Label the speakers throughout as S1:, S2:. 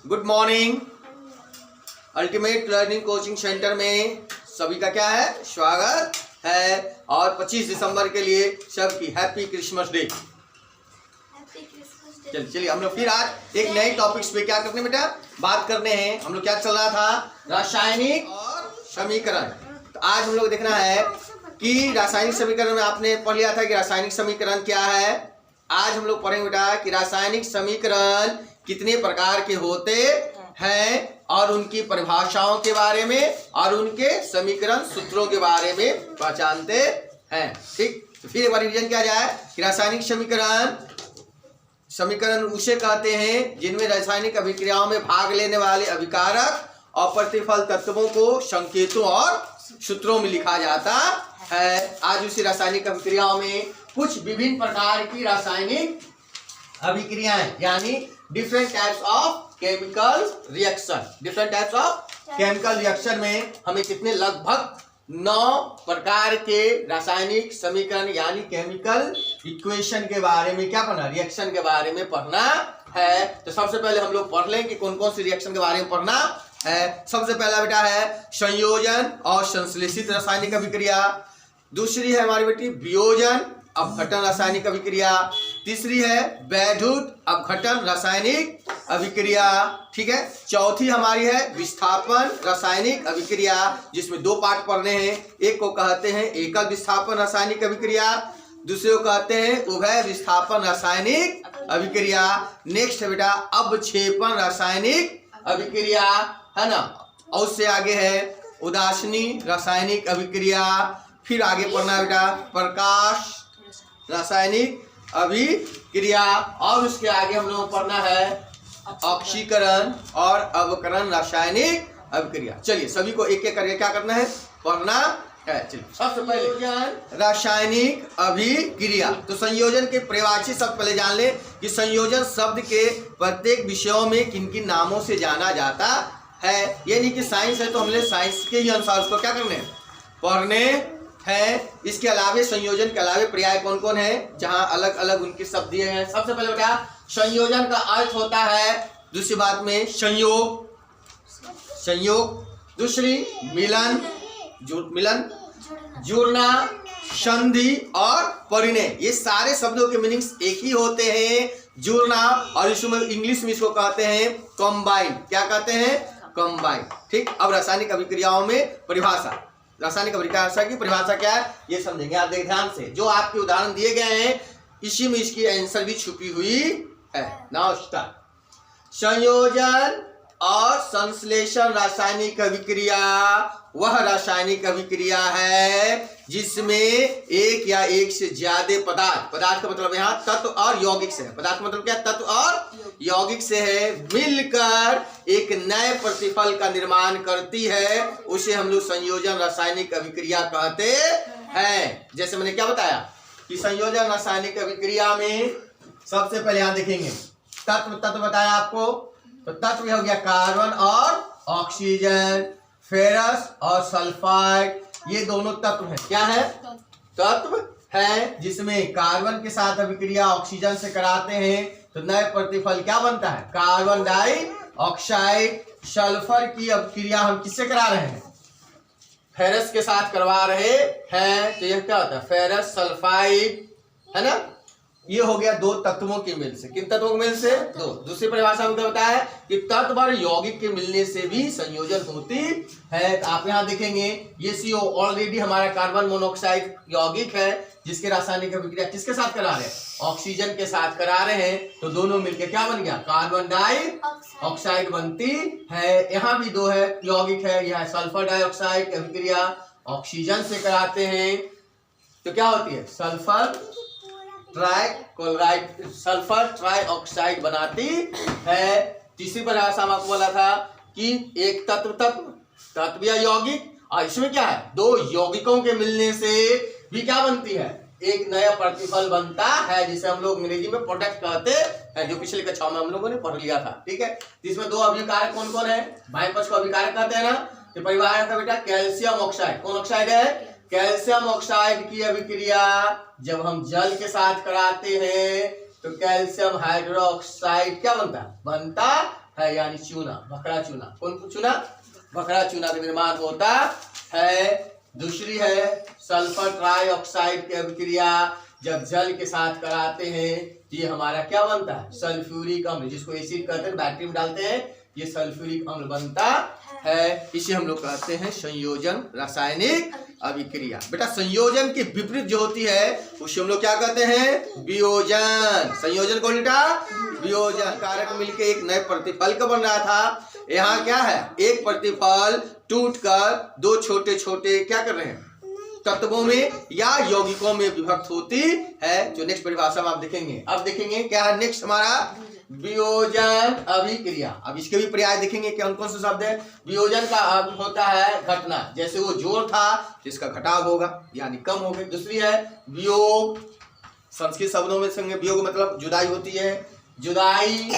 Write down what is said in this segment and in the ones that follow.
S1: Good morning. Ultimate learning coaching centre में सभी का क्या है, स्वागत है। और 25 दिसंबर के लिए सबकी हैप्पी क्रिसमस डे। चलिए हम लोग फिर आज एक नए टॉपिक्स पे क्या करने बेटा, बात करने हैं। हम लोग क्या चल रहा था, रासायनिक और समीकरण। तो आज हम लोग देखना है कि रासायनिक समीकरण में आपने पढ़ लिया था कि रासायनिक समीकरण क्या है। आज हम लोग पढ़ेंगे बेटा कि रासायनिक समीकरण कितने प्रकार के होते हैं और उनकी परिभाषाओं के बारे में और उनके समीकरण सूत्रों के बारे में पहचानते हैं। ठीक, तो फिर एक बार रिवीजन किया जाए कि रासायनिक समीकरण उसे कहते हैं जिनमें रासायनिक अभिक्रियाओं में भाग लेने वाले अभिकारक और प्रतिफल तत्वों को संकेतों और सूत्रों में लिखा जाता है। आज उसी रासायनिक अभिक्रियाओं में कुछ विभिन्न प्रकार की रासायनिक अभिक्रियाएं यानी different types of chemical reaction में हमें कितने लगभग 9 प्रकार के रासायनिक समीकरण यानी केमिकल इक्वेशन के बारे में क्या पढ़ना, रिएक्शन के बारे में पढ़ना है। तो सबसे पहले हम लोग पढ़ लें कि कौन कौन सी रिएक्शन के बारे में पढ़ना है। सबसे पहला बेटा है संयोजन और संश्लेषित रासायनिक अभिक्रिया। दूसरी है हमारी बेटी वियोजन अपघटन रासायनिक अभिक्रिया। तीसरी है वैद्युत अपघटन रासायनिक अभिक्रिया। ठीक है, चौथी हमारी है विस्थापन रासायनिक अभिक्रिया, जिसमें 2 पार्ट पढ़ने हैं। एक को कहते हैं एकल विस्थापन रासायनिक अभिक्रिया, दूसरे को कहते हैं उभय विस्थापन रासायनिक अभिक्रिया। नेक्स्ट है बेटा अवक्षेपण रासायनिक अभिक्रिया, है ना। और उससे आगे है उदासीनी रासायनिक अभिक्रिया। फिर आगे पढ़ना बेटा प्रकाश रासायनिक अभिक्रिया और उसके आगे हम लोगों को पढ़ना है ऑक्सीकरण और अवकरण रासायनिक अभिक्रिया। चलिए सभी को एक एक करके क्या करना है, पढ़ना है। चलिए सबसे पहले रासायनिक अभिक्रिया। तो संयोजन के परिभाषी शब्द पहले जान ले कि संयोजन शब्द के प्रत्येक विषयों में किन किन नामों से जाना जाता है। ये नहीं कि साइंस है तो हमने साइंस के ही अनुसार उसको क्या करने पढ़ने है। इसके अलावे संयोजन के अलावे पर्याय कौन कौन है जहां अलग अलग उनके शब्द दिए हैं। सबसे पहले बेटा संयोजन का अर्थ होता है दूसरी बात में संयोग, दूसरी मिलन, जुड़ना, संधि और परिणय। ये सारे शब्दों के मीनिंग्स एक ही होते हैं, जुड़ना। और इसमें इंग्लिश में इसको कहते हैं कंबाइन। क्या कहते हैं, कंबाइन। ठीक, अब रासायनिक अभिक्रियाओं में परिभाषा, रासायनिक अभिक्रिया की परिभाषा क्या है ये समझेंगे। आप देखिए ध्यान से, जो आपके उदाहरण दिए गए हैं इसी में इसकी आंसर भी छुपी हुई है। Now start. संयोजन और संश्लेषण रासायनिक अभिक्रिया वह रासायनिक अभिक्रिया है जिसमें एक या एक से ज्यादा पदार्थ का मतलब यहाँ तत्व और यौगिक से है। पदार्थ मतलब क्या, तत्व और यौगिक से है, मिलकर एक नए प्रतिफल का निर्माण करती है। उसे हम लोग संयोजन रासायनिक अभिक्रिया कहते हैं। जैसे मैंने क्या बताया कि संयोजन रासायनिक अभिक्रिया में सबसे पहले यहाँ देखेंगे तत्व बताया आपको। तो तत्व हो गया कार्बन और ऑक्सीजन, फेरस और सल्फाइड। ये दोनों तत्व हैं। क्या है, तत्व है जिसमें कार्बन के साथ अभिक्रिया ऑक्सीजन से कराते हैं तो नए प्रतिफल क्या बनता है, कार्बन डाइऑक्साइड। सल्फर की अभिक्रिया हम किससे करा रहे हैं, फेरस के साथ करवा रहे हैं। तो यह क्या होता है, फेरस सल्फाइड, है ना। ये हो गया 2 तत्वों के मिल से। किन तत्वों के मिल से, 2। दूसरी परिभाषा में क्या होता है कि तत्व और यौगिक के मिलने से भी संयोजन होती है। तो आप यहाँ देखेंगे ये CO ऑलरेडी हमारा कार्बन मोनोऑक्साइड यौगिक है जिसके रासायनिक अभिक्रिया किसके साथ करा रहे हैं, ऑक्सीजन के साथ करा रहे हैं। तो दोनों मिलकर क्या बन गया, कार्बन डाइऑक्साइड बनती है। यहाँ भी 2 है यौगिक है, यह सल्फर डाइऑक्साइड की अभिक्रिया ऑक्सीजन से कराते हैं तो क्या होती है, सल्फर ट्राइऑक्साइड बनाती है। तीसरी परिभाषा में आपको बोला था कि एक तत्व या यौगिक, और इसमें क्या है 2 यौगिकों के मिलने से भी क्या बनती है, एक नया प्रतिफल बनता है जिसे हम लोग अंग्रेजी में प्रोडक्ट कहते हैं, जो पिछले कक्षा में हम लोगों ने पढ़ लिया था। ठीक है, इसमें 2 अभिकारक कौन कौन है, बाएं पक्ष को अभिकारक कहते हैं ना। तो परिवार का बेटा कैल्शियम ऑक्साइड, कौन ऑक्साइड है, कैल्शियम ऑक्साइड की अभिक्रिया जब हम जल के साथ कराते हैं तो कैल्शियम हाइड्रोक्साइड क्या बनता है, यानी चूना, भखड़ा चूना। कौन चूना? भखड़ा चूना का निर्माण होता है। दूसरी है सल्फर ट्राइऑक्साइड की अभिक्रिया जब जल के साथ कराते हैं तो ये हमारा क्या बनता है? सल्फ्यूरिक अम्ल, जिसको एसिड कहते हैं, बैटरी में डालते हैं, ये सल्फ्यूरिक अम्ल बनता है। इसे हम लोग कहते हैं संयोजन रासायनिक अभिक्रिया। बेटा संयोजन के विपरीत जो होती है उसे हम लोग क्या कहते हैं? वियोजन। संयोजन को उल्टा वियोजन। कारक मिलकर एक नए प्रतिफल का बन रहा था, यहाँ क्या है? एक प्रतिफल टूटकर दो छोटे छोटे क्या कर रहे हैं? तत्वों में या यौगिकों में विभक्त होती है, जो नेक्स्ट परिभाषा में आप देखेंगे। अब देखेंगे क्या है नेक्स्ट हमारा? वियोजन अभिक्रिया। अब इसके भी पर्याय देखेंगे कौन कौन से शब्द है। वियोजन का अर्थ होता है घटना, जैसे वो जोड़ था तो इसका घटाव होगा, यानी कम हो गए। दूसरी है वियोग, संस्कृत शब्दों में संग वियोग मतलब जुदाई होती है, जुदाई,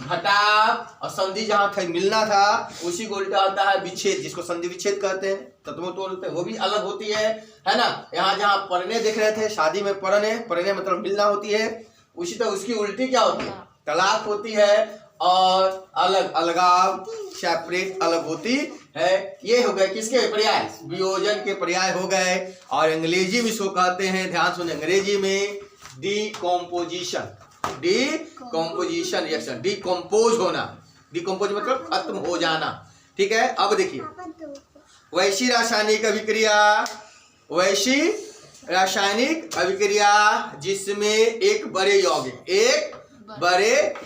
S1: घटाव, और संधि जहां था मिलना था उसी को उल्टा होता है विच्छेद, जिसको संधि विच्छेद कहते हैं, तत्वों तोड़ते हैं, वो भी अलग होती है ना। यहाँ जहाँ परने देख रहे थे, शादी में परने, परने मतलब मिलना होती है, उसी तरह उसकी उल्टी क्या होती है? तलाक होती है, और अलग, अलगाव, सेपरेट, अलग होती है। ये हो गए किसके पर्याय? वियोजन के पर्याय हो गए। और अंग्रेजी में इसको कहते हैं, ध्यान सुने, अंग्रेजी में डिकम्पोजिशन, डिकम्पोजिशन रिएक्शन, डिकम्पोज होना, डिकम्पोज मतलब खत्म हो जाना। ठीक है, अब देखिए वैसी रासायनिक अभिक्रिया, वैसी रासायनिक अभिक्रिया जिसमें एक बड़े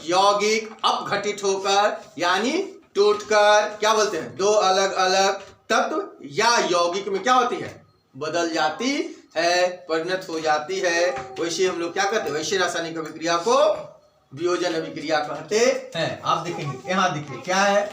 S1: यौगिक अपघटित होकर यानी टूटकर क्या बोलते हैं? दो अलग अलग तत्व या यौगिक में क्या होती है? बदल जाती है, परिणत हो जाती है। वैसे हम लोग क्या कहते हैं? वैसे रासायनिक अभिक्रिया को वियोजन अभिक्रिया कहते हैं। आप देखेंगे यहाँ देखिए क्या है?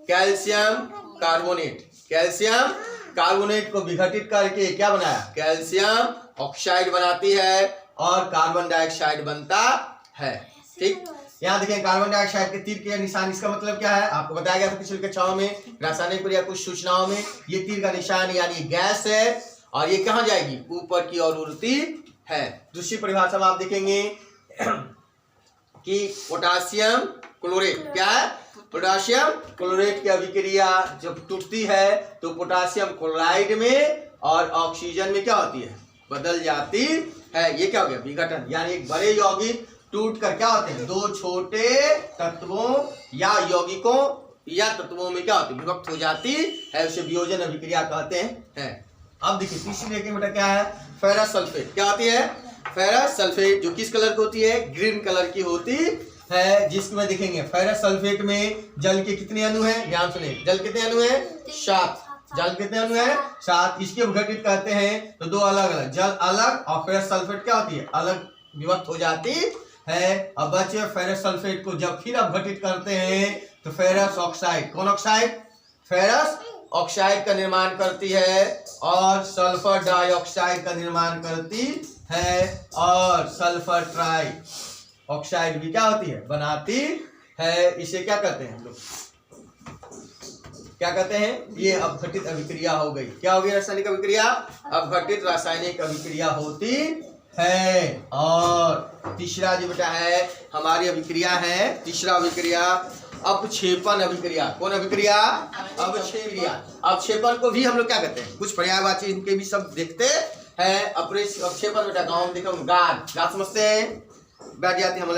S1: कैल्शियम कार्बोनेट, कैल्शियम कार्बोनेट को विघटित करके क्या बनाया? कैल्शियम ऑक्साइड बनाती है और कार्बन डाइऑक्साइड बनता है। ठीक, यहाँ देखें कार्बन डाइऑक्साइड के तीर के निशान, इसका मतलब क्या है? आपको बताया गया था पिछली कक्षाओं में, रासायनिक क्रिया कुछ सूचनाओं में, ये तीर का निशान यानी गैस है, और ये कहाँ जाएगी? ऊपर की ओर उड़ती है। दूसरी परिभाषा में आप देखेंगे कि पोटासियम क्लोरेट, क्या है? पोटासियम क्लोरेट की अभिक्रिया जब टूटती है तो पोटासियम क्लोराइड में और ऑक्सीजन में क्या होती है? बदल जाती है। ये क्या हो गया? विघटन, यानी एक बड़े यौगिक टूटकर क्या होते हैं? दो छोटे तत्वों या यौगिकों या तत्वों में क्या होती है? विभक्त हो जाती है, उसे वियोजन अभिक्रिया कहते हैं। अब देखिए तीसरी देखें बेटा क्या है? Ferrous sulphate. क्या होती है? फेरस सल्फेट, जो किस कलर की होती है? ग्रीन कलर की होती है। जिसमें देखेंगे फेरस सल्फेट में जल के कितने अणु हैं? ध्यान सुने, जल कितने अणु हैं? 7। जल कितने अणु हैं? 7। इसके विघटित कहते हैं तो दो अलग अलग, जल अलग और फेरस सल्फेट क्या होती है? अलग विभक्त हो जाती है। अब बचे फेरस सल्फेट को जब फिर अपघटित करते हैं तो फेरस ऑक्साइड, कौन ऑक्साइड? फेरस ऑक्साइड का निर्माण करती है और सल्फर डाइऑक्साइड का निर्माण करती है, और सल्फर ट्राई ऑक्साइड भी क्या होती है? बनाती है। इसे क्या कहते हैं हम लोग? क्या कहते हैं? ये अपघटित अभिक्रिया हो गई। क्या हो गई? रासायनिक अभिक्रिया, अपघटित रासायनिक अभिक्रिया होती है। और तीसरा जो बेटा है हमारी अभिक्रिया है, तीसरा अभिक्रिया अपक्षेपण अभिक्रिया। कौन अभिक्रिया? अपक्षेपण। अपक्षेपण को भी हम लोग क्या कहते हैं? कुछ पर्यायवाची इनके भी शब्द देखते हैं। अपक्षेपण बेटा गाँव में देखो, गाद समझते हैं, बैठ जाते हैं हम लोग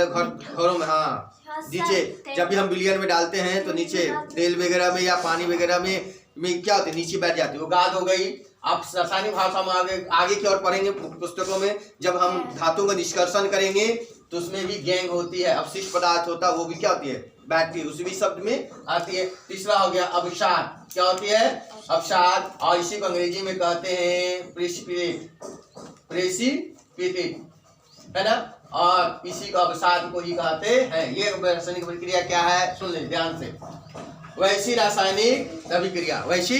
S1: घरों में। हाँ, नीचे जब भी हम बिलियन में डालते हैं तो नीचे तेल वगैरह में या पानी वगैरह में क्या होती है? नीचे बैठ जाती है, वो गाद हो गई। आप रासायनिक भाषा में आगे की ओर पढ़ेंगे पुस्तकों में, जब हम धातुओं का निष्कर्षण करेंगे तो उसमें भी गैंग होती है, अपशिष्ट पदार्थ होता है, वो भी क्या होती है? बैठती है, उसी भी शब्द में आती है। तीसरा हो गया अवसाद। क्या होती है? अवसाद, और इसी को अंग्रेजी में कहते हैं प्रेसिपिटेट, प्रेसिपिटेट है ना, और इसी को अवसाद को ही कहते हैं। ये रासायनिक अभिक्रिया क्या है? सुन ले ध्यान से। वैसी रासायनिक अभिक्रिया, वैसी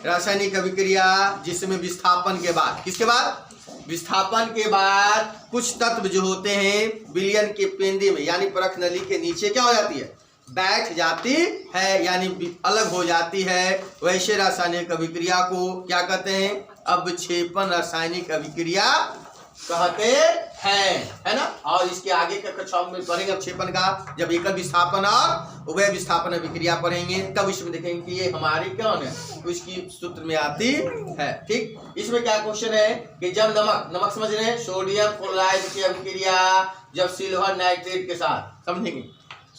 S1: रासायनिक अभिक्रिया जिसमें विस्थापन के बाद, किसके बाद? विस्थापन के बाद कुछ तत्व जो होते हैं विलयन के पेंदे में यानी परख नली के नीचे क्या हो जाती है? बैठ जाती है, यानी अलग हो जाती है। वैसे रासायनिक अभिक्रिया को क्या कहते हैं? अपक्षेपण रासायनिक अभिक्रिया कहते है ना। और इसके आगे का कक्षाओं में पढ़ेंगे अवक्षेपण का, जब एकल विस्थापन और उभय विस्थापन अभिक्रिया पढ़ेंगे तब इसमें देखेंगे कि ये हमारी कौन है, तो इसकी सूत्र में आती है। ठीक, इसमें क्या क्वेश्चन है कि जब नमक समझ रहे हैं, सोडियम क्लोराइड की अभिक्रिया जब सिल्वर नाइट्रेट के साथ, समझेंगे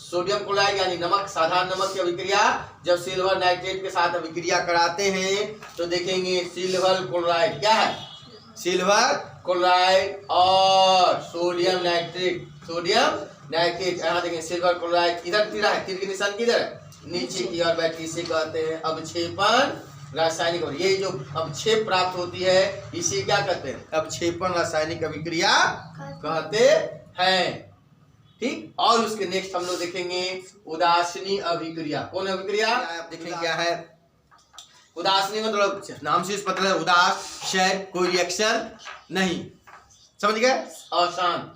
S1: सोडियम क्लोराइड यानी नमक, साधारण नमक की अभिक्रिया जब सिल्वर नाइट्रेट के साथ अभिक्रिया कराते हैं तो देखेंगे सिल्वर क्लोराइड क्या है, सिल्वर क्लोराइड और सोडियम नाइट्रेट यहाँ देखें सिल्वर क्लोराइड किधर तीरा है, तीर के निशान किधर है, नीचे की ओर बैठी, इसे कहते हैं अवक्षेपण रासायनिक। और ये जो अवक्षेप प्राप्त होती है इसे क्या कहते हैं, अवक्षेपण रासायनिक अभिक्रिया कहते हैं। ठीक, और उसके नेक्स्ट हम लोग देखेंगे उदासीनी अभिक्रिया। कौन अभिक्रिया आप देखेंगे क्या है, उदासीनी मतलब नाम से पता है उदास, शायद कोई रिएक्शन नहीं, समझ गए, और शांत,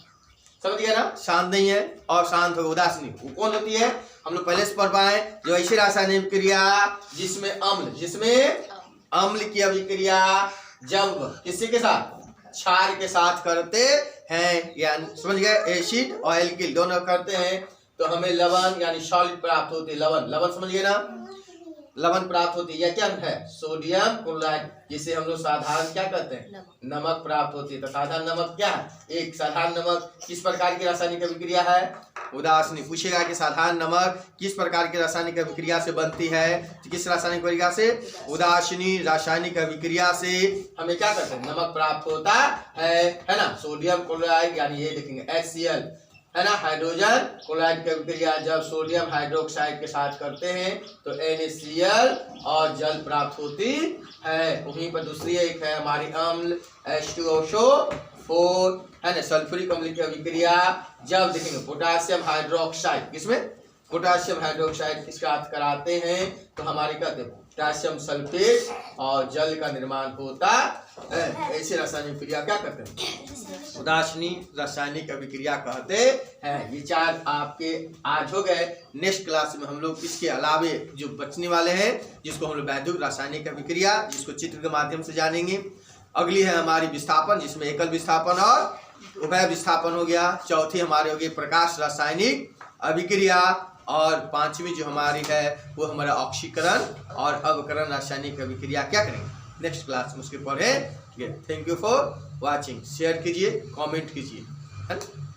S1: समझ गया ना, शांत नहीं है और शांत हो, उदासीनी वो कौन होती है, हम लोग पहले से पढ़ पाए, जो ऐसी रासायनिक अभिक्रिया जिसमें अम्ल की अभिक्रिया जब किसी के साथ, क्षार के साथ करते हैं, यानी समझ गए एसिड और एल्किल दोनों करते हैं तो हमें लवण यानी सॉलिड प्राप्त होती है, लवण समझ गए ना, लवण प्राप्त होती है। यह क्या है, सोडियम क्लोराइड, जिसे हम लोग साधारण क्या कहते हैं, नमक प्राप्त होती है। तो साधारण नमक क्या है, एक साधारण नमक किस प्रकार की रासायनिक अभिक्रिया है, उदासीनी। पूछेगा कि साधारण नमक किस प्रकार की रासायनिक अभिक्रिया से बनती है, किस रासायनिक अभिक्रिया से, उदासीनी रासायनिक अभिक्रिया से हमें क्या करते हैं, नमक प्राप्त होता है ना। सोडियम क्लोराइड यानी ये देखेंगे HCl है ना, हाइड्रोजन क्लोराइड की अभिक्रिया जब सोडियम हाइड्रोक्साइड के साथ करते हैं तो NaCl और जल प्राप्त होती है। वहीं पर दूसरी एक है हमारी अम्ल H2SO4 है ना, सल्फ्यूरिक अम्ल की अभिक्रिया जब देखेंगे पोटासियम हाइड्रोक्साइड, किसमें, पोटासियम हाइड्रोक्साइड के साथ कराते हैं तो हमारे कहते हैं पोटासियम सल्फेट और जल का निर्माण होता है। ऐसी रासायनिक क्रिया क्या करते हैं, उदासीनी रासायनिक अभिक्रिया कहते हैं। ये चार आपके आज हो गए। नेक्स्ट क्लास में हम लोग इसके अलावे जो बचने वाले हैं जिसको हम लोग वैद्युत रासायनिक अभिक्रिया, जिसको चित्र के माध्यम से जानेंगे। अगली है हमारी विस्थापन, जिसमें एकल विस्थापन और उभय विस्थापन हो गया। चौथी हमारे हो गई प्रकाश रासायनिक अभिक्रिया, और पांचवी जो हमारी है वो हमारा ऑक्सीकरण और अवकरण रासायनिक अभिक्रिया क्या करेंगे नेक्स्ट क्लास में उसके पढ़ेंगे। Thank you for watching, share कीजिए, कमेंट कीजिए, है ना।